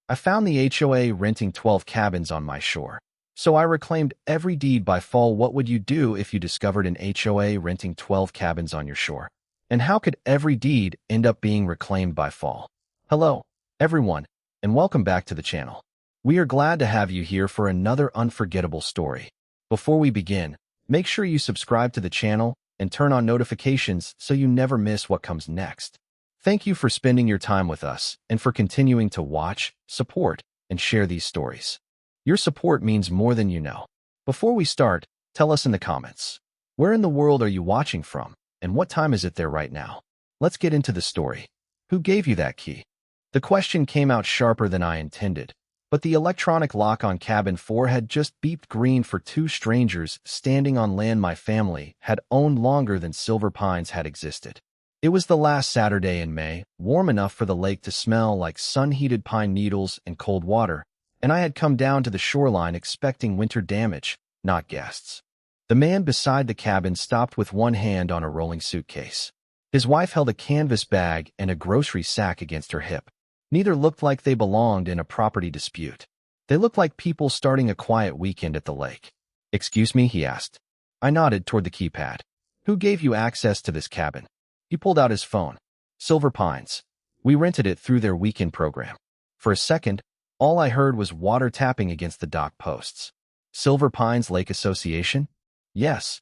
I found the HOA renting 12 cabins on my shore. So I reclaimed every deed by fall. What would you do if you discovered an HOA renting 12 cabins on your shore? And how could every deed end up being reclaimed by fall? Hello, everyone, and welcome back to the channel. We are glad to have you here for another unforgettable story. Before we begin, make sure you subscribe to the channel and turn on notifications so you never miss what comes next. Thank you for spending your time with us and for continuing to watch, support, and share these stories. Your support means more than you know. Before we start, tell us in the comments, where in the world are you watching from, and what time is it there right now? Let's get into the story. Who gave you that key? The question came out sharper than I intended, but the electronic lock on cabin 4 had just beeped green for two strangers standing on land my family had owned longer than Silver Pines had existed. It was the last Saturday in May, warm enough for the lake to smell like sun-heated pine needles and cold water, and I had come down to the shoreline expecting winter damage, not guests. The man beside the cabin stopped with one hand on a rolling suitcase. His wife held a canvas bag and a grocery sack against her hip. Neither looked like they belonged in a property dispute. They looked like people starting a quiet weekend at the lake. "Excuse me?" he asked. I nodded toward the keypad. "Who gave you access to this cabin?" He pulled out his phone. "Silver Pines. We rented it through their weekend program." For a second, all I heard was water tapping against the dock posts. Silver Pines Lake Association? Yes.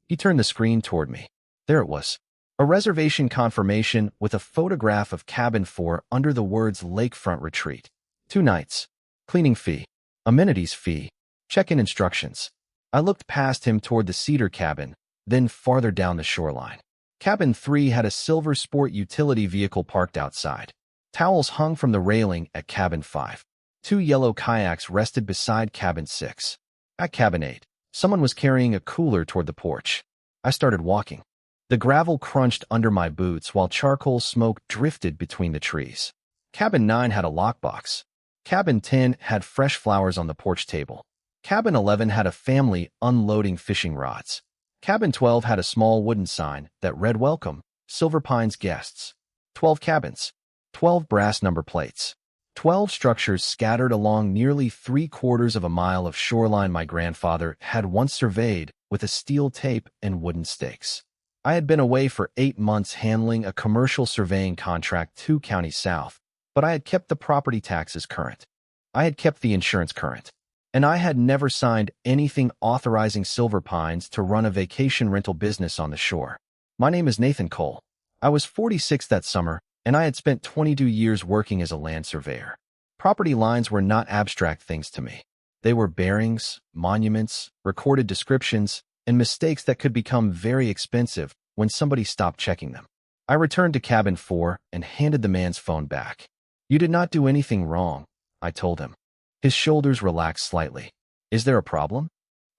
He turned the screen toward me. There it was. A reservation confirmation with a photograph of cabin 4 under the words Lakefront Retreat. 2 nights. Cleaning fee. Amenities fee. Check-in instructions. I looked past him toward the cedar cabin, then farther down the shoreline. Cabin 3 had a silver sport utility vehicle parked outside. Towels hung from the railing at cabin 5. 2 yellow kayaks rested beside cabin 6. At cabin 8, someone was carrying a cooler toward the porch. I started walking. The gravel crunched under my boots while charcoal smoke drifted between the trees. Cabin 9 had a lockbox. Cabin 10 had fresh flowers on the porch table. Cabin 11 had a family unloading fishing rods. Cabin 12 had a small wooden sign that read "Welcome, Silver Pines guests." 12 cabins. 12 brass number plates. 12 structures scattered along nearly 3/4 of a mile of shoreline my grandfather had once surveyed with a steel tape and wooden stakes. I had been away for 8 months handling a commercial surveying contract 2 counties south, but I had kept the property taxes current. I had kept the insurance current. And I had never signed anything authorizing Silver Pines to run a vacation rental business on the shore. My name is Nathan Cole. I was 46 that summer, and I had spent 22 years working as a land surveyor. Property lines were not abstract things to me. They were bearings, monuments, recorded descriptions, and mistakes that could become very expensive when somebody stopped checking them. I returned to cabin 4 and handed the man's phone back. "You did not do anything wrong," I told him. His shoulders relaxed slightly. "Is there a problem?"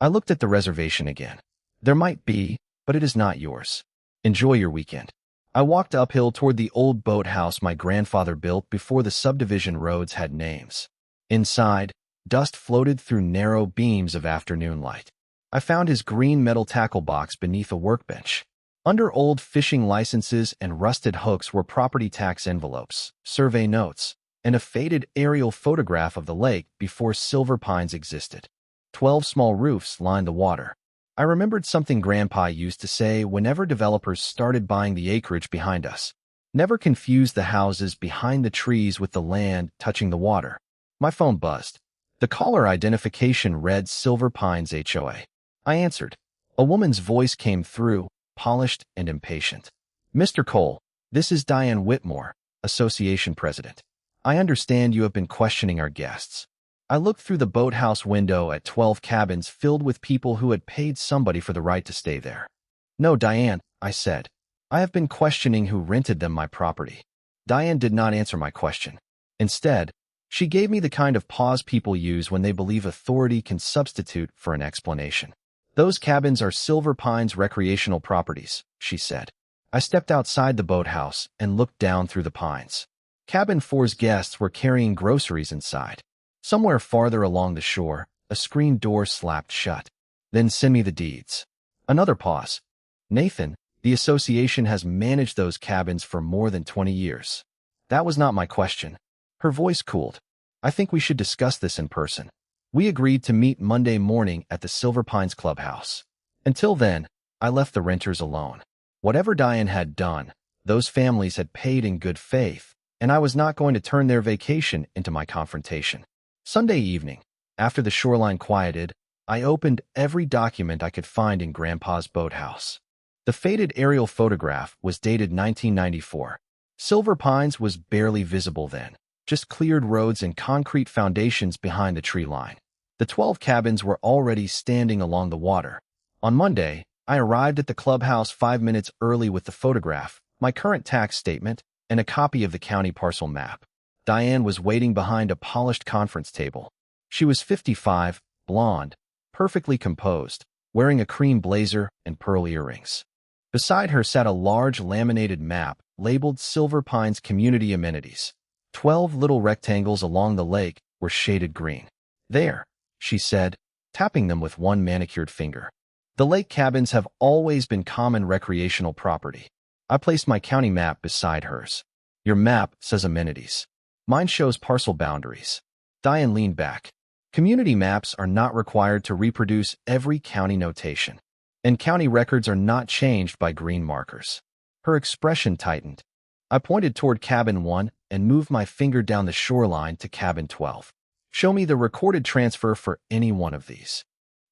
I looked at the reservation again. "There might be, but it is not yours. Enjoy your weekend." I walked uphill toward the old boathouse my grandfather built before the subdivision roads had names. Inside, dust floated through narrow beams of afternoon light. I found his green metal tackle box beneath a workbench. Under old fishing licenses and rusted hooks were property tax envelopes, survey notes, and a faded aerial photograph of the lake before Silver Pines existed. 12 small roofs lined the water. I remembered something Grandpa used to say whenever developers started buying the acreage behind us. Never confuse the houses behind the trees with the land touching the water. My phone buzzed. The caller identification read Silver Pines HOA. I answered. A woman's voice came through, polished and impatient. "Mr. Cole, this is Diane Whitmore, Association President. I understand you have been questioning our guests." I looked through the boathouse window at 12 cabins filled with people who had paid somebody for the right to stay there. "No, Diane," I said. "I have been questioning who rented them my property." Diane did not answer my question. Instead, she gave me the kind of pause people use when they believe authority can substitute for an explanation. "Those cabins are Silver Pines recreational properties," she said. I stepped outside the boathouse and looked down through the pines. Cabin 4's guests were carrying groceries inside. Somewhere farther along the shore, a screen door slapped shut. "Then send me the deeds." Another pause. "Nathan, the association has managed those cabins for more than 20 years. That was not my question. Her voice cooled. I think we should discuss this in person. We agreed to meet Monday morning at the Silver Pines Clubhouse. Until then, I left the renters alone. Whatever Diane had done, those families had paid in good faith, and I was not going to turn their vacation into my confrontation. Sunday evening, after the shoreline quieted, I opened every document I could find in Grandpa's boathouse. The faded aerial photograph was dated 1994. Silver Pines was barely visible then, just cleared roads and concrete foundations behind the tree line. The 12 cabins were already standing along the water. On Monday, I arrived at the clubhouse 5 minutes early with the photograph, my current tax statement, and a copy of the county parcel map. Diane was waiting behind a polished conference table. She was 55, blonde, perfectly composed, wearing a cream blazer and pearl earrings. Beside her sat a large laminated map labeled Silver Pines Community Amenities. 12 little rectangles along the lake were shaded green. "There," she said, tapping them with one manicured finger. "The lake cabins have always been common recreational property." I placed my county map beside hers. "Your map says amenities. Mine shows parcel boundaries." Diane leaned back. "Community maps are not required to reproduce every county notation, and county records are not changed by green markers." Her expression tightened. I pointed toward cabin 1 and moved my finger down the shoreline to cabin 12. "Show me the recorded transfer for any one of these.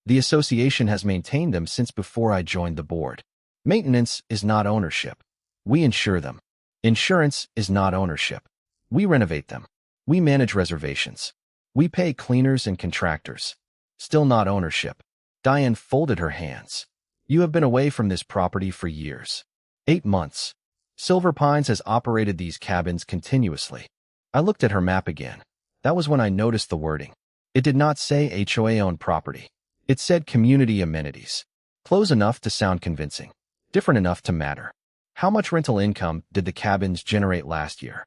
The association has maintained them since before I joined the board. Maintenance is not ownership. We insure them. Insurance is not ownership. We renovate them. We manage reservations. We pay cleaners and contractors. Still not ownership." Diane folded her hands. "You have been away from this property for years." 8 months. Silver Pines has operated these cabins continuously. I looked at her map again. That was when I noticed the wording. It did not say HOA-owned property. It said community amenities. Close enough to sound convincing. Different enough to matter. "How much rental income did the cabins generate last year?"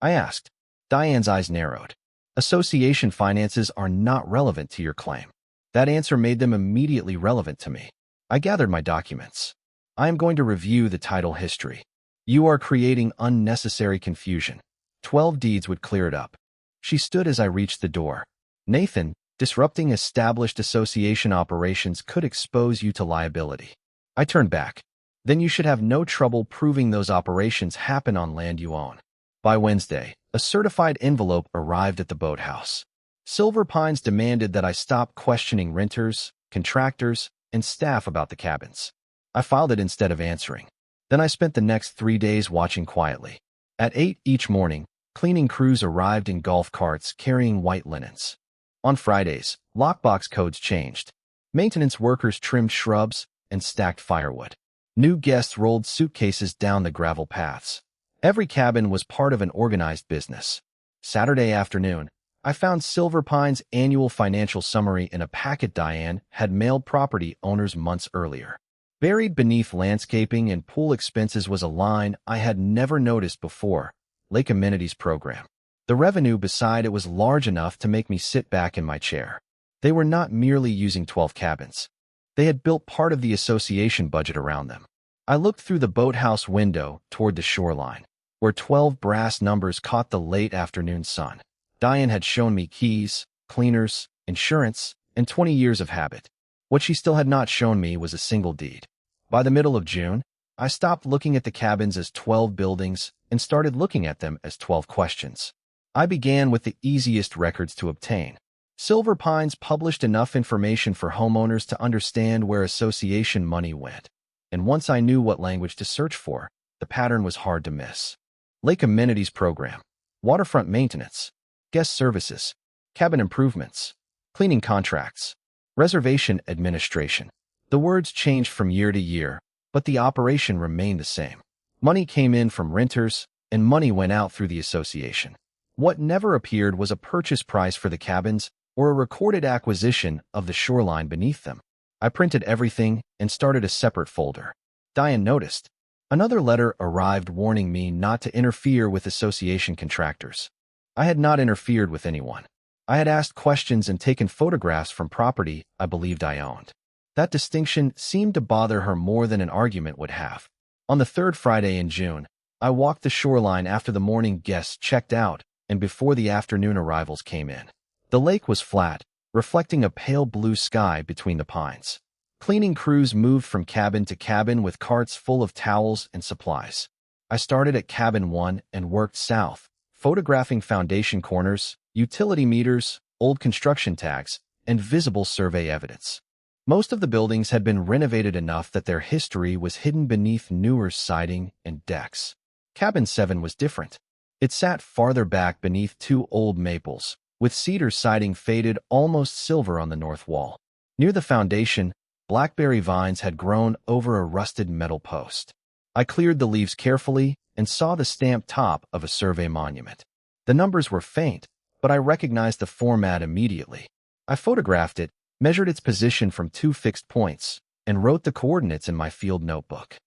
I asked. Diane's eyes narrowed. "Association finances are not relevant to your claim." That answer made them immediately relevant to me. I gathered my documents. "I am going to review the title history. You are creating unnecessary confusion. 12 deeds would clear it up." She stood as I reached the door. "Nathan, disrupting established association operations could expose you to liability." I turned back. "Then you should have no trouble proving those operations happen on land you own." By Wednesday, a certified envelope arrived at the boathouse. Silver Pines demanded that I stop questioning renters, contractors, and staff about the cabins. I filed it instead of answering. Then I spent the next 3 days watching quietly. At 8 each morning, cleaning crews arrived in golf carts carrying white linens. On Fridays, lockbox codes changed. Maintenance workers trimmed shrubs and stacked firewood. New guests rolled suitcases down the gravel paths. Every cabin was part of an organized business. Saturday afternoon, I found Silver Pine's annual financial summary in a packet Diane had mailed property owners months earlier. Buried beneath landscaping and pool expenses was a line I had never noticed before: Lake Amenities Program. The revenue beside it was large enough to make me sit back in my chair. They were not merely using 12 cabins. They had built part of the association budget around them. I looked through the boathouse window toward the shoreline, where 12 brass numbers caught the late afternoon sun. Diane had shown me keys, cleaners, insurance, and 20 years of habit. What she still had not shown me was a single deed. By the middle of June, I stopped looking at the cabins as 12 buildings and started looking at them as 12 questions. I began with the easiest records to obtain. Silver Pines published enough information for homeowners to understand where association money went, and once I knew what language to search for, the pattern was hard to miss. Lake Amenities Program, waterfront maintenance, guest services, cabin improvements, cleaning contracts, reservation administration. The words changed from year to year, but the operation remained the same. Money came in from renters, and money went out through the association. What never appeared was a purchase price for the cabins or a recorded acquisition of the shoreline beneath them. I printed everything and started a separate folder. Diane noticed. Another letter arrived warning me not to interfere with association contractors. I had not interfered with anyone. I had asked questions and taken photographs from property I believed I owned. That distinction seemed to bother her more than an argument would have. On the third Friday in June, I walked the shoreline after the morning guests checked out and before the afternoon arrivals came in. The lake was flat, reflecting a pale blue sky between the pines. Cleaning crews moved from cabin to cabin with carts full of towels and supplies. I started at cabin 1 and worked south, photographing foundation corners, utility meters, old construction tags, and visible survey evidence. Most of the buildings had been renovated enough that their history was hidden beneath newer siding and decks. Cabin 7 was different. It sat farther back beneath two old maples, with cedar siding faded almost silver on the north wall. Near the foundation, blackberry vines had grown over a rusted metal post. I cleared the leaves carefully and saw the stamped top of a survey monument. The numbers were faint, but I recognized the format immediately. I photographed it, measured its position from 2 fixed points, and wrote the coordinates in my field notebook.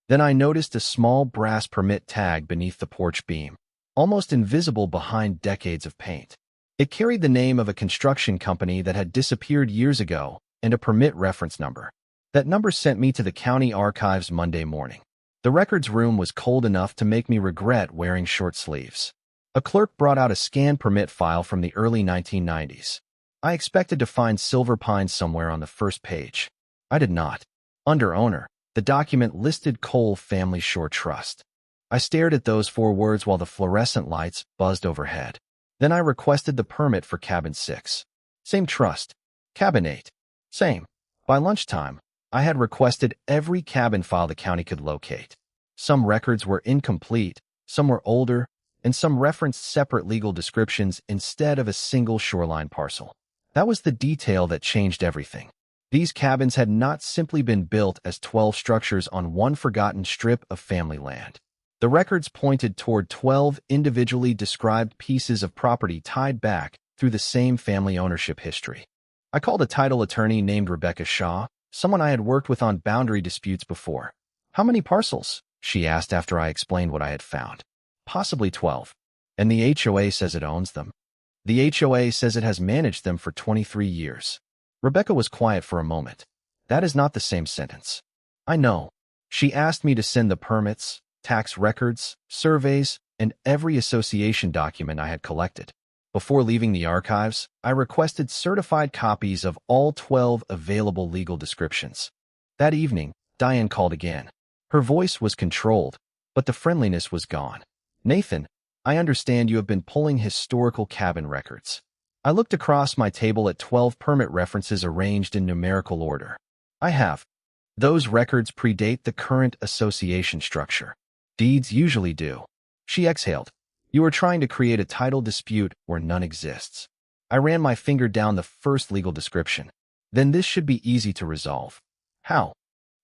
Then I noticed a small brass permit tag beneath the porch beam, almost invisible behind decades of paint. It carried the name of a construction company that had disappeared years ago and a permit reference number. That number sent me to the county archives Monday morning. The records room was cold enough to make me regret wearing short sleeves. A clerk brought out a scanned permit file from the early 1990s. I expected to find Silver Pines somewhere on the first page. I did not. Under owner, the document listed Cole Family Shore Trust. I stared at those 4 words while the fluorescent lights buzzed overhead. Then I requested the permit for cabin 6. Same trust. Cabin 8. Same. By lunchtime, I had requested every cabin file the county could locate. Some records were incomplete, some were older, and some referenced separate legal descriptions instead of a single shoreline parcel. That was the detail that changed everything. These cabins had not simply been built as 12 structures on one forgotten strip of family land. The records pointed toward 12 individually described pieces of property tied back through the same family ownership history. I called a title attorney named Rebecca Shaw, someone I had worked with on boundary disputes before. "How many parcels?" she asked after I explained what I had found. "Possibly 12. And the HOA says it owns them." "The HOA says it has managed them for 23 years. Rebecca was quiet for a moment. "That is not the same sentence." "I know." She asked me to send the permits, tax records, surveys, and every association document I had collected. Before leaving the archives, I requested certified copies of all 12 available legal descriptions. That evening, Diane called again. Her voice was controlled, but the friendliness was gone. "Nathan, I understand you have been pulling historical cabin records." I looked across my table at 12 permit references arranged in numerical order. "I have. Those records predate the current association structure. Deeds usually do." She exhaled. "You are trying to create a title dispute where none exists." I ran my finger down the first legal description. "Then this should be easy to resolve." "How?"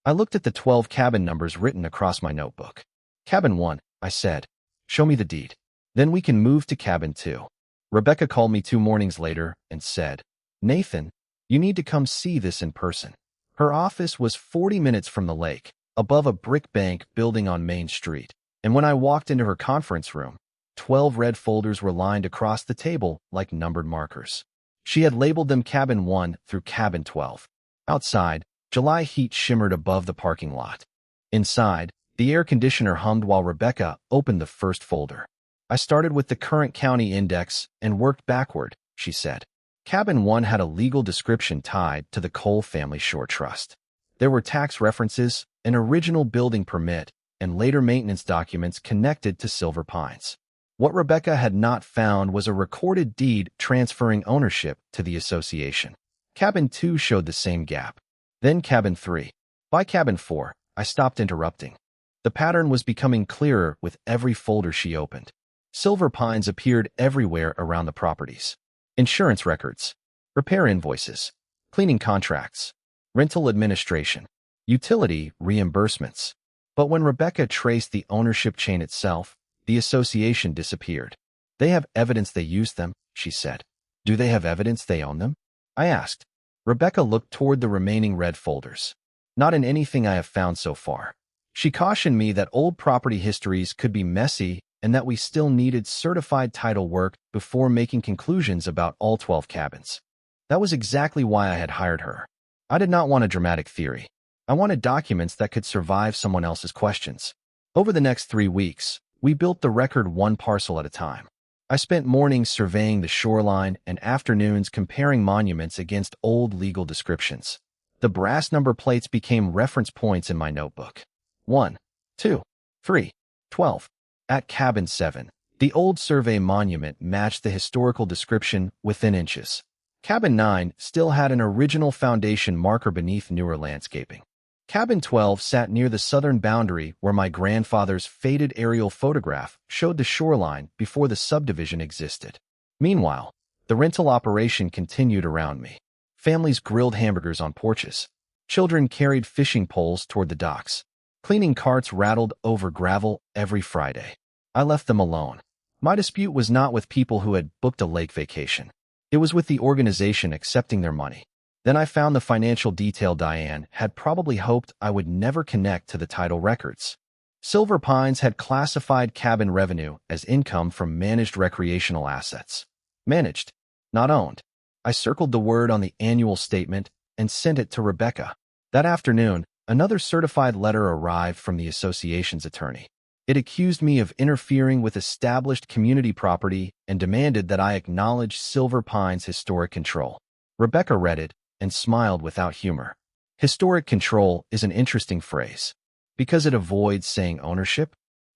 I looked at the 12 cabin numbers written across my notebook. "Cabin 1, I said. "Show me the deed. Then we can move to cabin 2. Rebecca called me 2 mornings later and said, "Nathan, you need to come see this in person." Her office was 40 minutes from the lake, above a brick bank building on Main Street, and when I walked into her conference room, 12 red folders were lined across the table like numbered markers. She had labeled them cabin 1 through cabin 12. Outside, July heat shimmered above the parking lot. Inside, the air conditioner hummed while Rebecca opened the first folder. "I started with the current county index and worked backward," she said. Cabin 1 had a legal description tied to the Cole Family Shore Trust. There were tax references, an original building permit, and later maintenance documents connected to Silver Pines. What Rebecca had not found was a recorded deed transferring ownership to the association. Cabin 2 showed the same gap. Then cabin 3. By cabin 4, I stopped interrupting. The pattern was becoming clearer with every folder she opened. Silver Pines appeared everywhere around the properties. Insurance records, repair invoices, cleaning contracts, rental administration, utility reimbursements. But when Rebecca traced the ownership chain itself, the association disappeared. "They have evidence they used them," she said. "Do they have evidence they own them?" I asked. Rebecca looked toward the remaining red folders. "Not in anything I have found so far." She cautioned me that old property histories could be messy and that we still needed certified title work before making conclusions about all 12 cabins. That was exactly why I had hired her. I did not want a dramatic theory. I wanted documents that could survive someone else's questions. Over the next 3 weeks, we built the record 1 parcel at a time. I spent mornings surveying the shoreline and afternoons comparing monuments against old legal descriptions. The brass number plates became reference points in my notebook. 1, 2, 3, 12. At Cabin 7, the old survey monument matched the historical description within inches. Cabin 9 still had an original foundation marker beneath newer landscaping. Cabin 12 sat near the southern boundary where my grandfather's faded aerial photograph showed the shoreline before the subdivision existed. Meanwhile, the rental operation continued around me. Families grilled hamburgers on porches. Children carried fishing poles toward the docks. Cleaning carts rattled over gravel every Friday. I left them alone. My dispute was not with people who had booked a lake vacation. It was with the organization accepting their money. Then I found the financial detail. Diane had probably hoped I would never connect to the title records. Silver Pines had classified cabin revenue as income from managed recreational assets. Managed, not owned. I circled the word on the annual statement and sent it to Rebecca. That afternoon, another certified letter arrived from the association's attorney. It accused me of interfering with established community property and demanded that I acknowledge Silver Pines' historic control. Rebecca read it and smiled without humor. Historic control is an interesting phrase. Because it avoids saying ownership?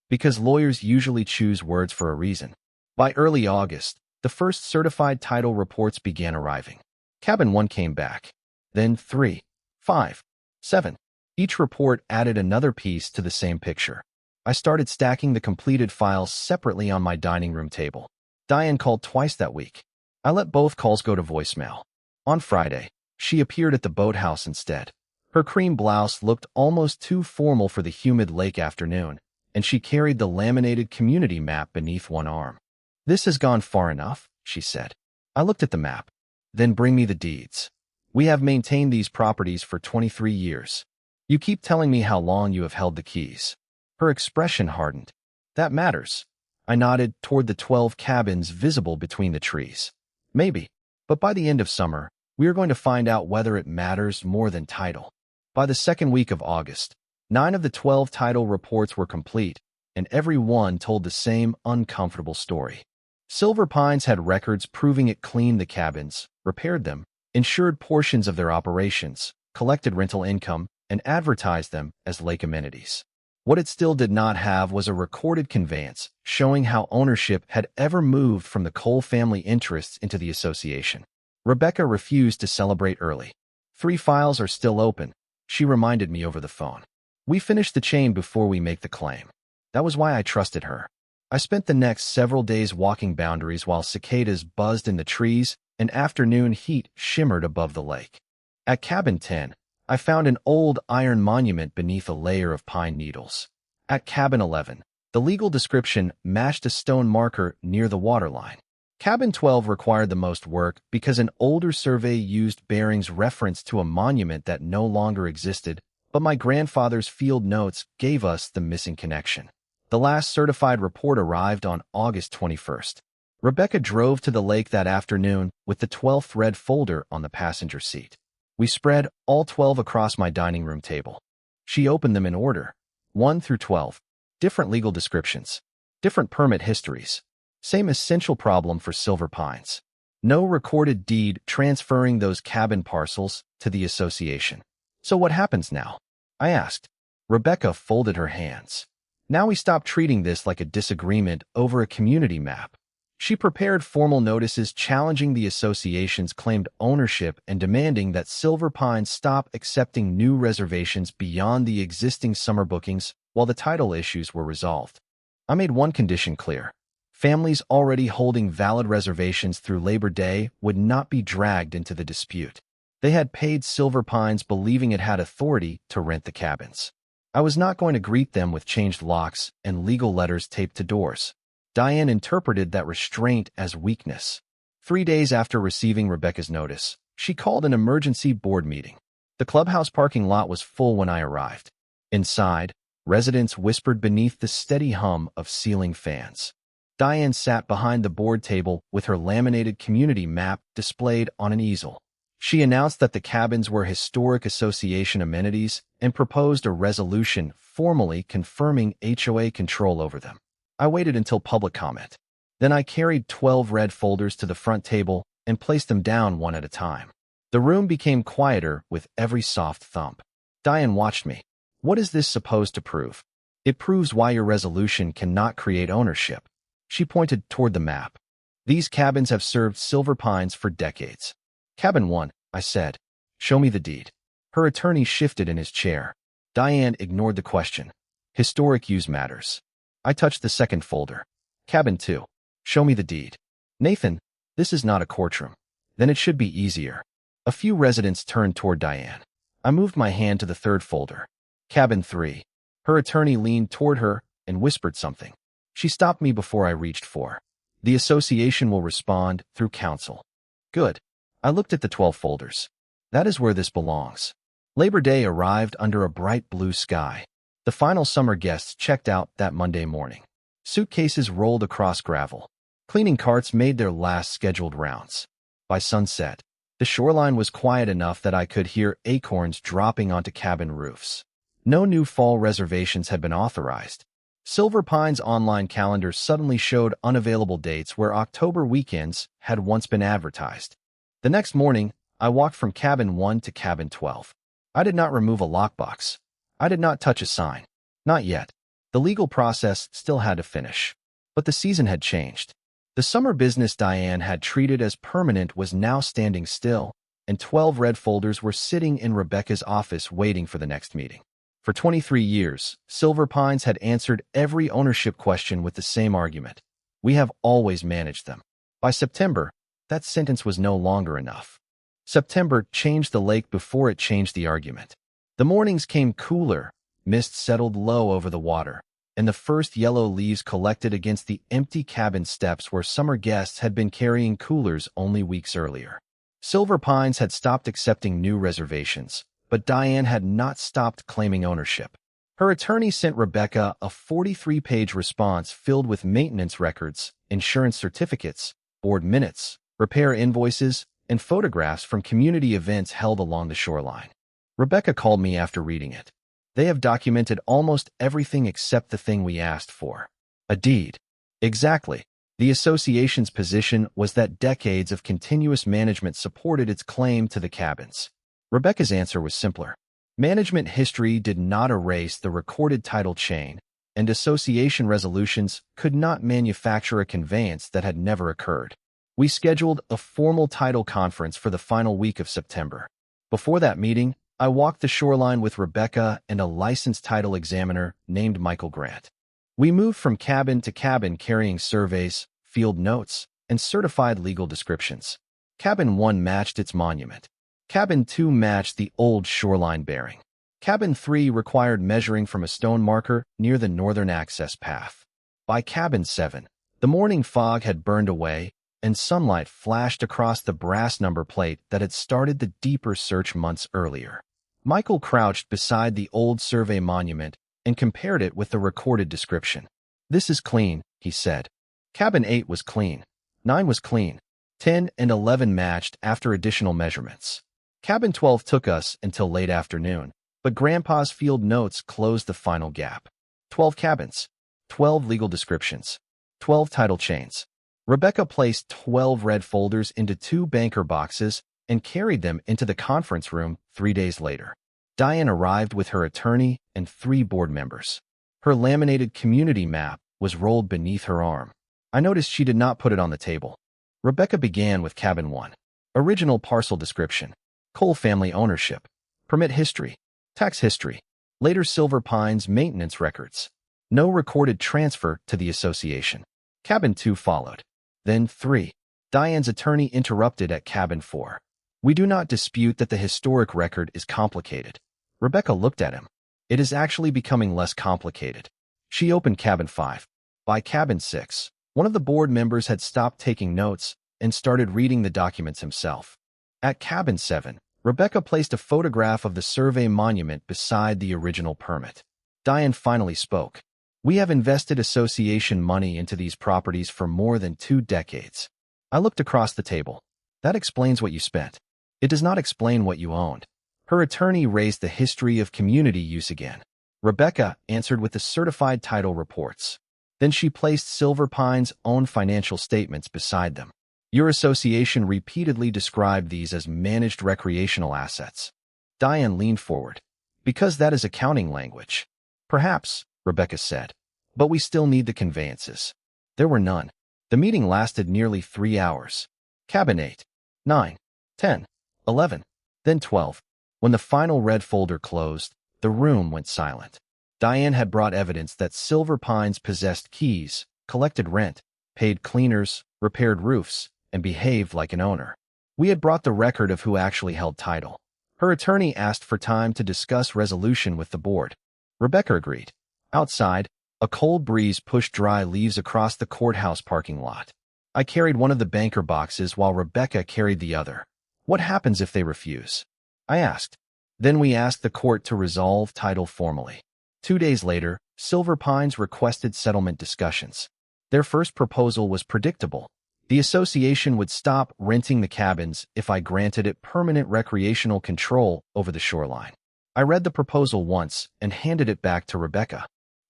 Because lawyers usually choose words for a reason. By early August, the first certified title reports began arriving. Cabin 1 came back. Then 3, 5, 7. Each report added another piece to the same picture. I started stacking the completed files separately on my dining room table. Diane called twice that week. I let both calls go to voicemail. On Friday, she appeared at the boathouse instead. Her cream blouse looked almost too formal for the humid lake afternoon, and she carried the laminated community map beneath one arm. "This has gone far enough," she said. I looked at the map. "Then bring me the deeds. We have maintained these properties for 23 years. You keep telling me how long you have held the keys." Her expression hardened. "That matters." I nodded toward the 12 cabins visible between the trees. "Maybe. But by the end of summer, we are going to find out whether it matters more than title." By the second week of August, 9 of the 12 title reports were complete, and every one told the same uncomfortable story. Silver Pines had records proving it cleaned the cabins, repaired them, insured portions of their operations, collected rental income, and advertised them as lake amenities. What it still did not have was a recorded conveyance showing how ownership had ever moved from the Cole family interests into the association. Rebecca refused to celebrate early. 3 files are still open, she reminded me over the phone. We finish the chain before we make the claim. That was why I trusted her. I spent the next several days walking boundaries while cicadas buzzed in the trees and afternoon heat shimmered above the lake. At Cabin 10, I found an old iron monument beneath a layer of pine needles. At Cabin 11, the legal description matched a stone marker near the waterline. Cabin 12 required the most work because an older survey used bearings referenced to a monument that no longer existed, but my grandfather's field notes gave us the missing connection. The last certified report arrived on August 21st. Rebecca drove to the lake that afternoon with the 12th red folder on the passenger seat. We spread all 12 across my dining room table. She opened them in order, 1 through 12. Different legal descriptions, different permit histories. Same essential problem for Silver Pines. No recorded deed transferring those cabin parcels to the association. "So what happens now?" I asked. Rebecca folded her hands. "Now we stop treating this like a disagreement over a community map." She prepared formal notices challenging the association's claimed ownership and demanding that Silver Pines stop accepting new reservations beyond the existing summer bookings while the title issues were resolved. I made one condition clear. Families already holding valid reservations through Labor Day would not be dragged into the dispute. They had paid Silver Pines believing it had authority to rent the cabins. I was not going to greet them with changed locks and legal letters taped to doors. Diane interpreted that restraint as weakness. 3 days after receiving Rebecca's notice, she called an emergency board meeting. The clubhouse parking lot was full when I arrived. Inside, residents whispered beneath the steady hum of ceiling fans. Diane sat behind the board table with her laminated community map displayed on an easel. She announced that the cabins were historic association amenities and proposed a resolution formally confirming HOA control over them. I waited until public comment. Then I carried 12 red folders to the front table and placed them down one at a time. The room became quieter with every soft thump. Diane watched me. What is this supposed to prove? It proves why your resolution cannot create ownership. She pointed toward the map. These cabins have served Silver Pines for decades. Cabin 1, I said. Show me the deed. Her attorney shifted in his chair. Diane ignored the question. Historic use matters. I touched the second folder. Cabin 2. Show me the deed. Nathan, this is not a courtroom. Then it should be easier. A few residents turned toward Diane. I moved my hand to the third folder. Cabin 3. Her attorney leaned toward her and whispered something. She stopped me before I reached for. The association will respond through counsel. Good. I looked at the 12 folders. That is where this belongs. Labor Day arrived under a bright blue sky. The final summer guests checked out that Monday morning. Suitcases rolled across gravel. Cleaning carts made their last scheduled rounds. By sunset, the shoreline was quiet enough that I could hear acorns dropping onto cabin roofs. No new fall reservations had been authorized. Silver Pine's online calendar suddenly showed unavailable dates where October weekends had once been advertised. The next morning, I walked from cabin 1 to cabin 12. I did not remove a lockbox. I did not touch a sign. Not yet. The legal process still had to finish. But the season had changed. The summer business Diane had treated as permanent was now standing still, and 12 red folders were sitting in Rebecca's office waiting for the next meeting. For 23 years, Silver Pines had answered every ownership question with the same argument. We have always managed them. By September, that sentence was no longer enough. September changed the lake before it changed the argument. The mornings came cooler, mist settled low over the water, and the first yellow leaves collected against the empty cabin steps where summer guests had been carrying coolers only weeks earlier. Silver Pines had stopped accepting new reservations, but Diane had not stopped claiming ownership. Her attorney sent Rebecca a 43-page response filled with maintenance records, insurance certificates, board minutes, repair invoices, and photographs from community events held along the shoreline. Rebecca called me after reading it. They have documented almost everything except the thing we asked for. A deed. Exactly. The association's position was that decades of continuous management supported its claim to the cabins. Rebecca's answer was simpler. Management history did not erase the recorded title chain, and association resolutions could not manufacture a conveyance that had never occurred. We scheduled a formal title conference for the final week of September. Before that meeting, I walked the shoreline with Rebecca and a licensed title examiner named Michael Grant. We moved from cabin to cabin carrying surveys, field notes, and certified legal descriptions. Cabin 1 matched its monument. Cabin 2 matched the old shoreline bearing. Cabin 3 required measuring from a stone marker near the northern access path. By cabin 7, the morning fog had burned away, and sunlight flashed across the brass number plate that had started the deeper search months earlier. Michael crouched beside the old survey monument and compared it with the recorded description. This is clean, he said. Cabin 8 was clean. 9 was clean. 10 and 11 matched after additional measurements. Cabin 12 took us until late afternoon, but Grandpa's field notes closed the final gap. 12 cabins. 12 legal descriptions. 12 title chains. Rebecca placed 12 red folders into 2 banker boxes and carried them into the conference room 3 days later. Diane arrived with her attorney and 3 board members. Her laminated community map was rolled beneath her arm. I noticed she did not put it on the table. Rebecca began with cabin 1. Original parcel description. Cole family ownership. Permit history. Tax history. Later Silver Pines maintenance records. No recorded transfer to the association. Cabin 2 followed. Then 3. Diane's attorney interrupted at cabin 4. We do not dispute that the historic record is complicated. Rebecca looked at him. It is actually becoming less complicated. She opened cabin 5. By cabin 6, one of the board members had stopped taking notes and started reading the documents himself. At cabin 7, Rebecca placed a photograph of the survey monument beside the original permit. Diane finally spoke. We have invested association money into these properties for more than 2 decades. I looked across the table. That explains what you spent. It does not explain what you owned. Her attorney raised the history of community use again. Rebecca answered with the certified title reports. Then she placed Silver Pine's own financial statements beside them. Your association repeatedly described these as managed recreational assets. Diane leaned forward. Because that is accounting language. Perhaps, Rebecca said. But we still need the conveyances. There were none. The meeting lasted nearly 3 hours. Cabin 8, 9, 10, 11, then 12. When the final red folder closed, the room went silent. Diane had brought evidence that Silver Pines possessed keys, collected rent, paid cleaners, repaired roofs, and behaved like an owner. We had brought the record of who actually held title. Her attorney asked for time to discuss resolution with the board. Rebecca agreed. Outside, a cold breeze pushed dry leaves across the courthouse parking lot. I carried one of the banker boxes while Rebecca carried the other. What happens if they refuse? I asked. Then we asked the court to resolve title formally. 2 days later, Silver Pines requested settlement discussions. Their first proposal was predictable. The association would stop renting the cabins if I granted it permanent recreational control over the shoreline. I read the proposal once and handed it back to Rebecca.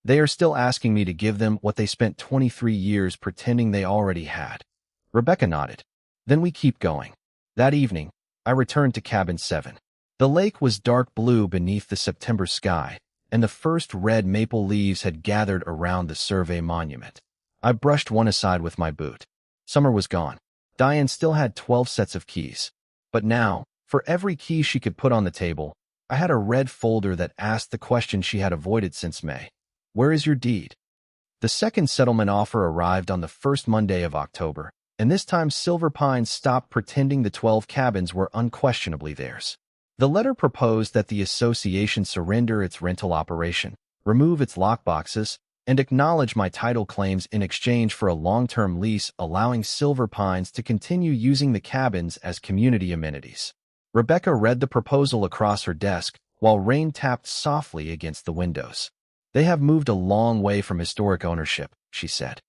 They are still asking me to give them what they spent 23 years pretending they already had. Rebecca nodded. Then we keep going. That evening, I returned to cabin 7. The lake was dark blue beneath the September sky, and the first red maple leaves had gathered around the survey monument. I brushed one aside with my boot. Summer was gone. Diane still had 12 sets of keys. But now, for every key she could put on the table, I had a red folder that asked the question she had avoided since May. Where is your deed? The second settlement offer arrived on the first Monday of October, and this time Silver Pines stopped pretending the 12 cabins were unquestionably theirs. The letter proposed that the association surrender its rental operation, remove its lockboxes, and acknowledge my title claims in exchange for a long-term lease allowing Silver Pines to continue using the cabins as community amenities. Rebecca read the proposal across her desk while rain tapped softly against the windows. They have moved a long way from historic ownership, she said.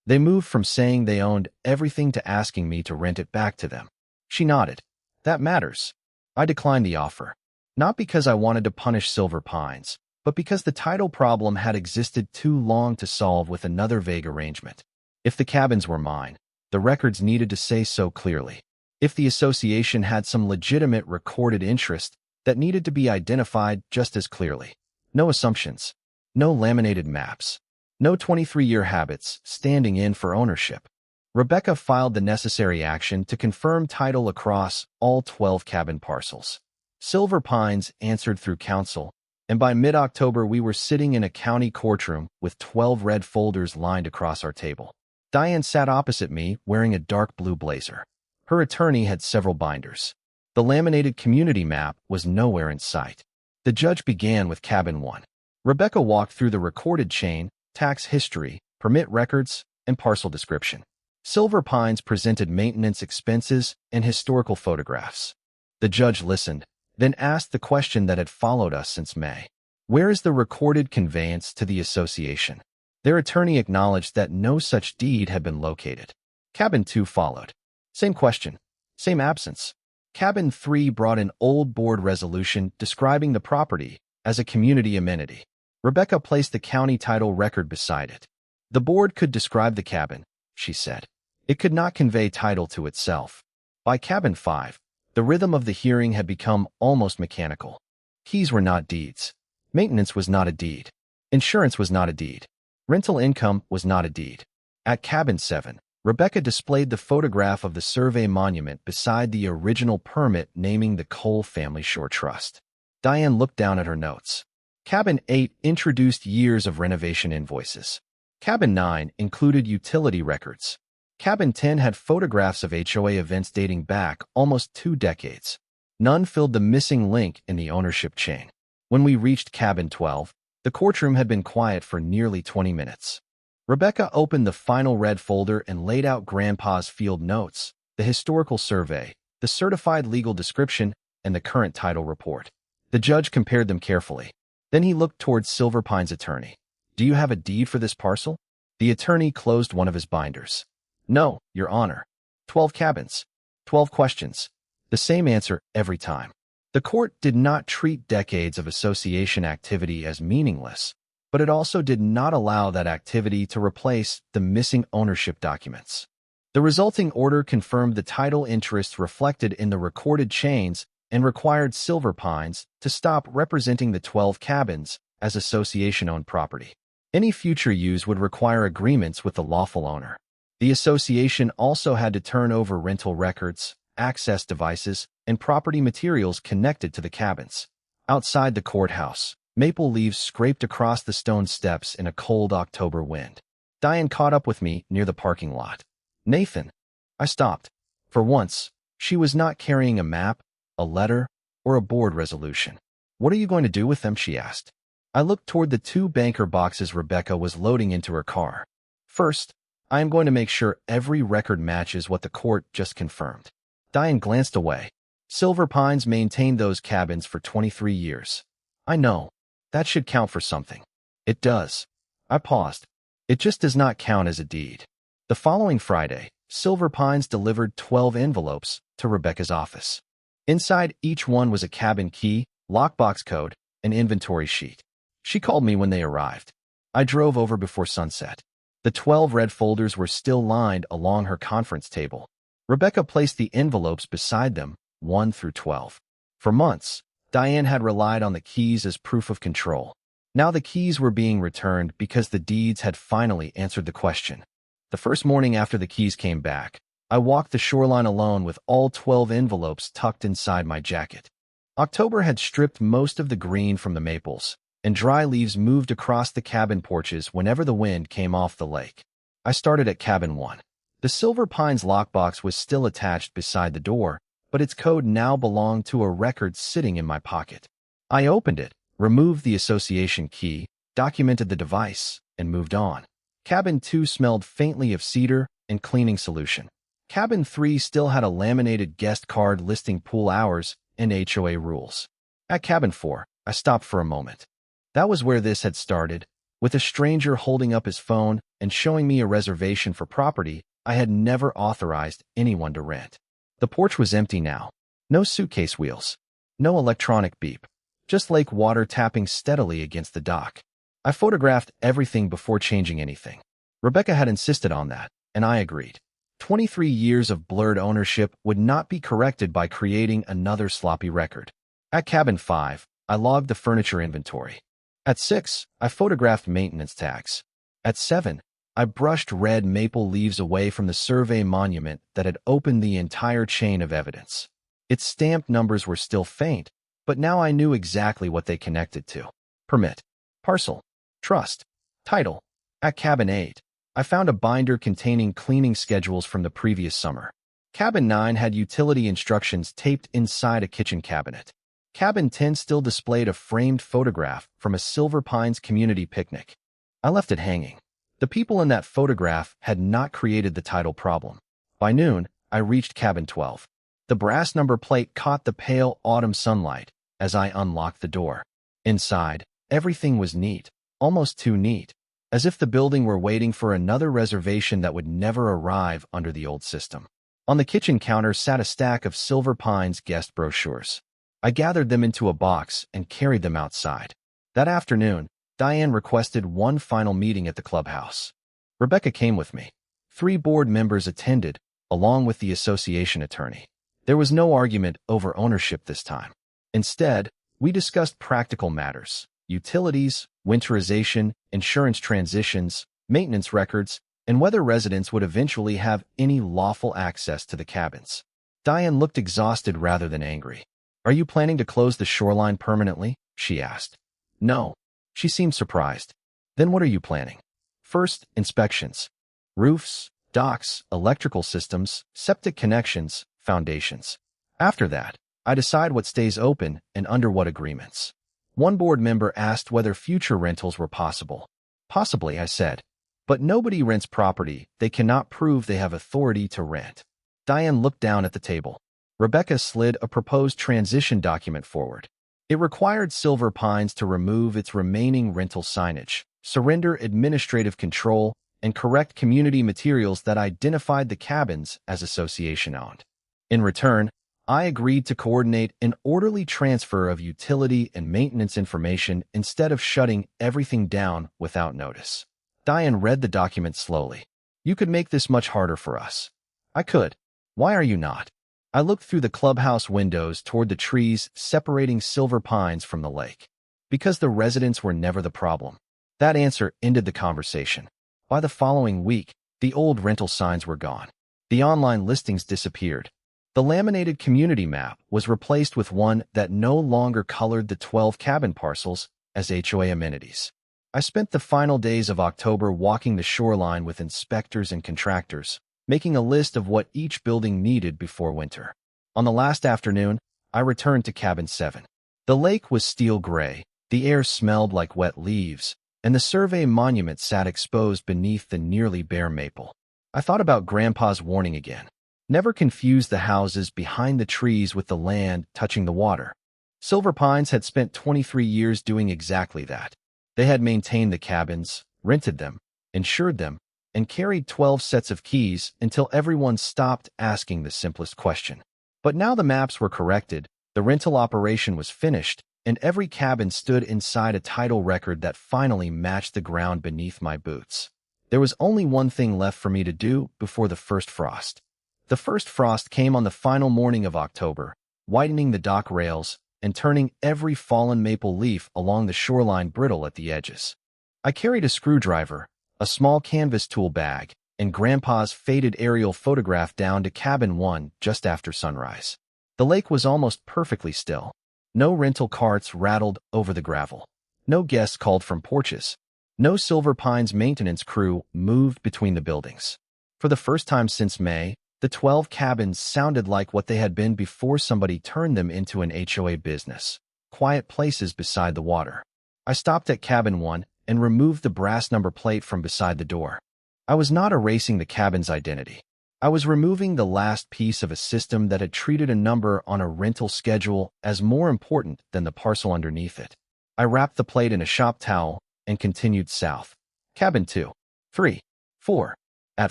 They moved from saying they owned everything to asking me to rent it back to them. She nodded. That matters. I declined the offer. Not because I wanted to punish Silver Pines, but because the title problem had existed too long to solve with another vague arrangement. If the cabins were mine, the records needed to say so clearly. If the association had some legitimate recorded interest that needed to be identified just as clearly. No assumptions. No laminated maps. No 23-year habits standing in for ownership. Rebecca filed the necessary action to confirm title across all 12 cabin parcels. Silver Pines answered through counsel, and by mid-October we were sitting in a county courtroom with 12 red folders lined across our table. Diane sat opposite me wearing a dark blue blazer. Her attorney had several binders. The laminated community map was nowhere in sight. The judge began with cabin 1. Rebecca walked through the recorded chain, tax history, permit records, and parcel description. Silver Pines presented maintenance expenses and historical photographs. The judge listened, then asked the question that had followed us since May. Where is the recorded conveyance to the association? Their attorney acknowledged that no such deed had been located. Cabin 2 followed. Same question, same absence. Cabin 3 brought an old board resolution describing the property as a community amenity. Rebecca placed the county title record beside it. The board could describe the cabin, she said. It could not convey title to itself. By cabin 5, the rhythm of the hearing had become almost mechanical. Keys were not deeds. Maintenance was not a deed. Insurance was not a deed. Rental income was not a deed. At cabin 7, Rebecca displayed the photograph of the survey monument beside the original permit naming the Cole Family Shore Trust. Diane looked down at her notes. Cabin 8 introduced years of renovation invoices. Cabin 9 included utility records. Cabin 10 had photographs of HOA events dating back almost 2 decades. None filled the missing link in the ownership chain. When we reached cabin 12, the courtroom had been quiet for nearly 20 minutes. Rebecca opened the final red folder and laid out Grandpa's field notes, the historical survey, the certified legal description, and the current title report. The judge compared them carefully. Then he looked towards Silver Pine's attorney. Do you have a deed for this parcel? The attorney closed one of his binders. No, Your Honor. 12 cabins. 12 questions. The same answer every time. The court did not treat decades of association activity as meaningless, but it also did not allow that activity to replace the missing ownership documents. The resulting order confirmed the title interests reflected in the recorded chains and required Silver Pines to stop representing the 12 cabins as association-owned property. Any future use would require agreements with the lawful owner. The association also had to turn over rental records, access devices, and property materials connected to the cabins. Outside the courthouse, maple leaves scraped across the stone steps in a cold October wind. Diane caught up with me near the parking lot. "Nathan." I stopped. For once, she was not carrying a map, a letter, or a board resolution. "What are you going to do with them?" she asked. I looked toward the 2 banker boxes Rebecca was loading into her car. "First, I am going to make sure every record matches what the court just confirmed." Diane glanced away. "Silver Pines maintained those cabins for 23 years. I know. That should count for something." "It does." I paused. "It just does not count as a deed." The following Friday, Silver Pines delivered 12 envelopes to Rebecca's office. Inside each one was a cabin key, lockbox code, and inventory sheet. She called me when they arrived. I drove over before sunset. The 12 red folders were still lined along her conference table. Rebecca placed the envelopes beside them, 1 through 12. For months, Diane had relied on the keys as proof of control. Now the keys were being returned because the deeds had finally answered the question. The first morning after the keys came back, I walked the shoreline alone with all 12 envelopes tucked inside my jacket. October had stripped most of the green from the maples, and dry leaves moved across the cabin porches whenever the wind came off the lake. I started at cabin 1. The Silver Pines lockbox was still attached beside the door, but its code now belonged to a record sitting in my pocket. I opened it, removed the association key, documented the device, and moved on. Cabin 2 smelled faintly of cedar and cleaning solution. Cabin 3 still had a laminated guest card listing pool hours and HOA rules. At cabin 4, I stopped for a moment. That was where this had started, with a stranger holding up his phone and showing me a reservation for property I had never authorized anyone to rent. The porch was empty now. No suitcase wheels. No electronic beep. Just lake water tapping steadily against the dock. I photographed everything before changing anything. Rebecca had insisted on that, and I agreed. 23 years of blurred ownership would not be corrected by creating another sloppy record. At cabin 5, I logged the furniture inventory. At 6, I photographed maintenance tags. At 7, I brushed red maple leaves away from the survey monument that had opened the entire chain of evidence. Its stamped numbers were still faint, but now I knew exactly what they connected to. Permit, parcel, trust, title. At cabin 8, I found a binder containing cleaning schedules from the previous summer. Cabin 9 had utility instructions taped inside a kitchen cabinet. Cabin 10 still displayed a framed photograph from a Silver Pines community picnic. I left it hanging. The people in that photograph had not created the title problem. By noon, I reached cabin 12. The brass number plate caught the pale autumn sunlight as I unlocked the door. Inside, everything was neat, almost too neat, as if the building were waiting for another reservation that would never arrive under the old system. On the kitchen counter sat a stack of Silver Pines guest brochures. I gathered them into a box and carried them outside. That afternoon, Diane requested one final meeting at the clubhouse. Rebecca came with me. 3 board members attended, along with the association attorney. There was no argument over ownership this time. Instead, we discussed practical matters: utilities, winterization, insurance transitions, maintenance records, and whether residents would eventually have any lawful access to the cabins. Diane looked exhausted rather than angry. "Are you planning to close the shoreline permanently?" she asked. "No." She seemed surprised. "Then what are you planning?" "First, inspections. Roofs, docks, electrical systems, septic connections, foundations. After that, I decide what stays open and under what agreements." One board member asked whether future rentals were possible. "Possibly," I said. "But nobody rents property they cannot prove they have authority to rent." Diane looked down at the table. Rebecca slid a proposed transition document forward. It required Silver Pines to remove its remaining rental signage, surrender administrative control, and correct community materials that identified the cabins as association-owned. In return, I agreed to coordinate an orderly transfer of utility and maintenance information instead of shutting everything down without notice. Diane read the document slowly. You could make this much harder for us. I could. Why are you not? I looked through the clubhouse windows toward the trees separating Silver Pines from the lake. Because the residents were never the problem. That answer ended the conversation. By the following week, the old rental signs were gone. The online listings disappeared. The laminated community map was replaced with one that no longer colored the 12 cabin parcels as HOA amenities. I spent the final days of October walking the shoreline with inspectors and contractors, making a list of what each building needed before winter. On the last afternoon, I returned to Cabin 7. The lake was steel gray, the air smelled like wet leaves, and the survey monument sat exposed beneath the nearly bare maple. I thought about Grandpa's warning again. Never confuse the houses behind the trees with the land touching the water. Silver Pines had spent 23 years doing exactly that. They had maintained the cabins, rented them, insured them, and carried 12 sets of keys until everyone stopped asking the simplest question. But now the maps were corrected, the rental operation was finished, and every cabin stood inside a title record that finally matched the ground beneath my boots. There was only one thing left for me to do before the first frost. The first frost came on the final morning of October, whitening the dock rails and turning every fallen maple leaf along the shoreline brittle at the edges. I carried a screwdriver, a small canvas tool bag, and Grandpa's faded aerial photograph down to Cabin 1 just after sunrise. The lake was almost perfectly still. No rental carts rattled over the gravel. No guests called from porches. No Silver Pines maintenance crew moved between the buildings. For the first time since May, the 12 cabins sounded like what they had been before somebody turned them into an HOA business. Quiet places beside the water. I stopped at Cabin 1 and removed the brass number plate from beside the door. I was not erasing the cabin's identity. I was removing the last piece of a system that had treated a number on a rental schedule as more important than the parcel underneath it. I wrapped the plate in a shop towel and continued south. Cabin 2, 3, 4. At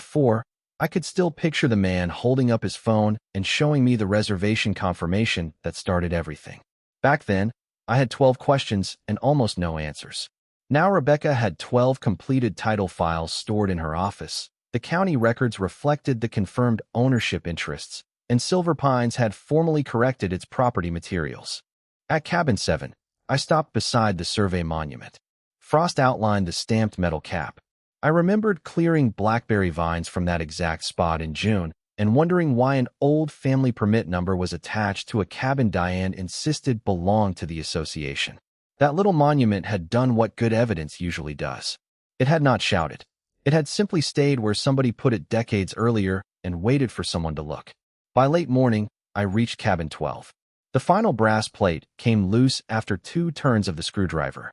4, I could still picture the man holding up his phone and showing me the reservation confirmation that started everything. Back then, I had 12 questions and almost no answers. Now Rebecca had 12 completed title files stored in her office. The county records reflected the confirmed ownership interests, and Silver Pines had formally corrected its property materials. At Cabin 7, I stopped beside the survey monument. Frost outlined the stamped metal cap. I remembered clearing blackberry vines from that exact spot in June and wondering why an old family permit number was attached to a cabin Diane insisted belonged to the association. That little monument had done what good evidence usually does. It had not shouted. It had simply stayed where somebody put it decades earlier and waited for someone to look. By late morning, I reached Cabin 12. The final brass plate came loose after 2 turns of the screwdriver.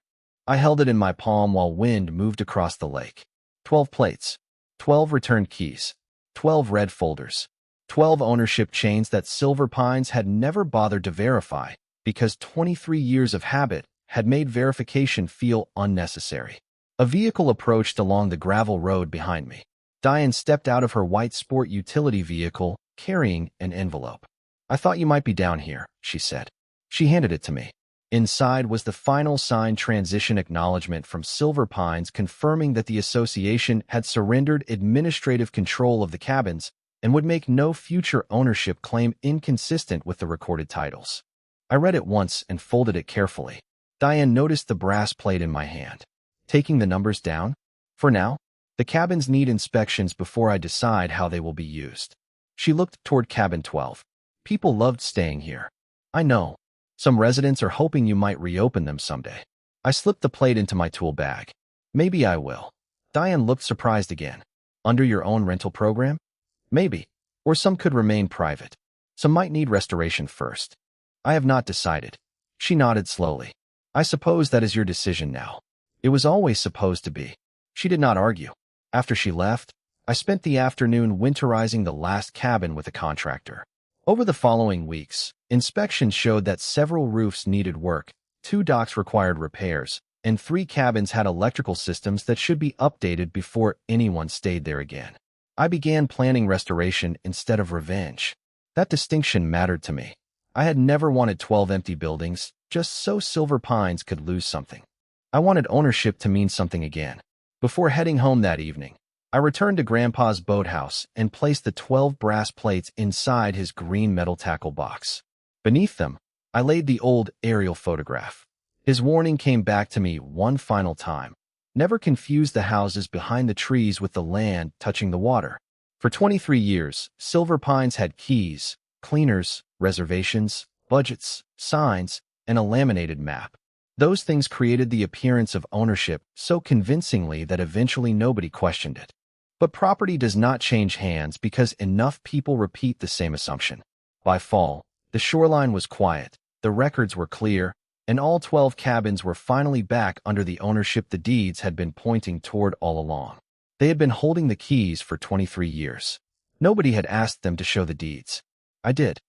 I held it in my palm while wind moved across the lake. 12 plates, 12 returned keys, 12 red folders, 12 ownership chains that Silver Pines had never bothered to verify because 23 years of habit had made verification feel unnecessary. A vehicle approached along the gravel road behind me. Diane stepped out of her white sport utility vehicle, carrying an envelope. "I thought you might be down here," she said. She handed it to me. Inside was the final signed transition acknowledgement from Silver Pines confirming that the association had surrendered administrative control of the cabins and would make no future ownership claim inconsistent with the recorded titles. I read it once and folded it carefully. Diane noticed the brass plate in my hand. "Taking the numbers down? For now? The cabins need inspections before I decide how they will be used." She looked toward Cabin 12. "People loved staying here. I know. Some residents are hoping you might reopen them someday." I slipped the plate into my tool bag. "Maybe I will." Diane looked surprised again. "Under your own rental program?" "Maybe. Or some could remain private. Some might need restoration first." "I have not decided." She nodded slowly. "I suppose that is your decision now." "It was always supposed to be." She did not argue. After she left, I spent the afternoon winterizing the last cabin with a contractor. Over the following weeks, inspections showed that several roofs needed work, 2 docks required repairs, and 3 cabins had electrical systems that should be updated before anyone stayed there again. I began planning restoration instead of revenge. That distinction mattered to me. I had never wanted 12 empty buildings, just so Silver Pines could lose something. I wanted ownership to mean something again. Before heading home that evening, I returned to Grandpa's boathouse and placed the 12 brass plates inside his green metal tackle box. Beneath them, I laid the old aerial photograph. His warning came back to me one final time. Never confuse the houses behind the trees with the land touching the water. For 23 years, Silver Pines had keys, cleaners, reservations, budgets, signs, and a laminated map. Those things created the appearance of ownership so convincingly that eventually nobody questioned it. But property does not change hands because enough people repeat the same assumption. By fall, the shoreline was quiet, the records were clear, and all 12 cabins were finally back under the ownership the deeds had been pointing toward all along. They had been holding the keys for 23 years. Nobody had asked them to show the deeds. I did.